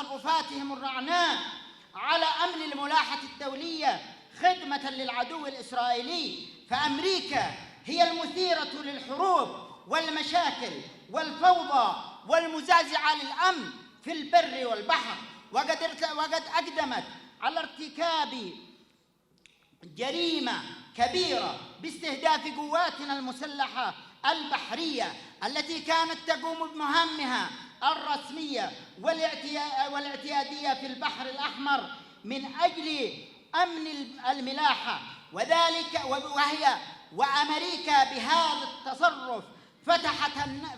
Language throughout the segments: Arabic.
تصرفاتهم الرعناء على أمن الملاحة الدولية خدمة للعدو الإسرائيلي، فأمريكا هي المثيرة للحروب والمشاكل والفوضى والمزعزعة للأمن في البر والبحر، وقد أقدمت على ارتكاب جريمة كبيرة باستهداف قواتنا المسلحة البحرية التي كانت تقوم بمهامها الرسمية والاعتيادية في البحر الأحمر من أجل أمن الملاحة، وأمريكا بهذا التصرف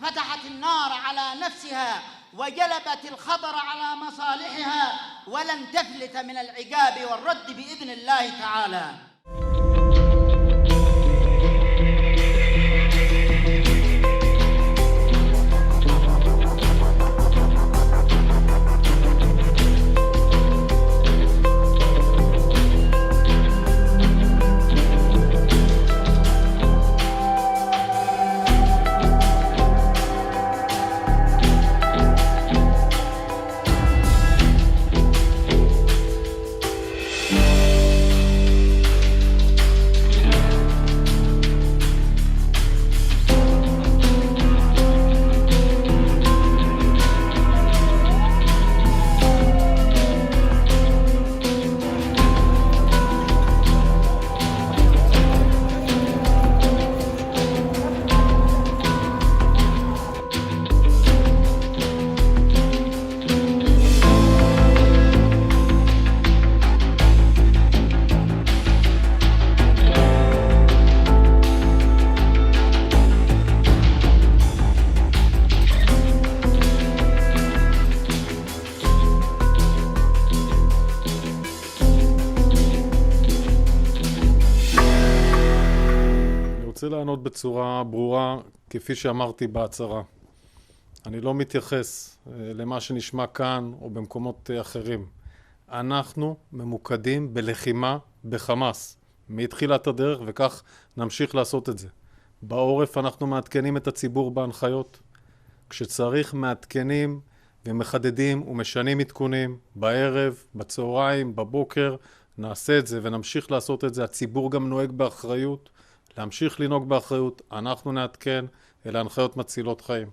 فتحت النار على نفسها وجلبت الخطر على مصالحها، ولن تفلت من العقاب والرد بإذن الله تعالى. אני רוצה לענות בצורה ברורה, כפי שאמרתי בהצהרה. אני לא מתייחס למה שנשמע כאן או במקומות אחרים. אנחנו ממוקדים בלחימה בחמאס מתחילת הדרך, וכך נמשיך לעשות את זה. בעורף אנחנו מעדכנים את הציבור בהנחיות. כשצריך מעדכנים ומחדדים ומשנים עדכונים בערב, בצהריים, בבוקר, נעשה את זה ונמשיך לעשות את זה. הציבור גם נוהג באחריות, להמשיך לנהוג באחריות. אנחנו נעדכן, אלה הנחיות מצילות חיים.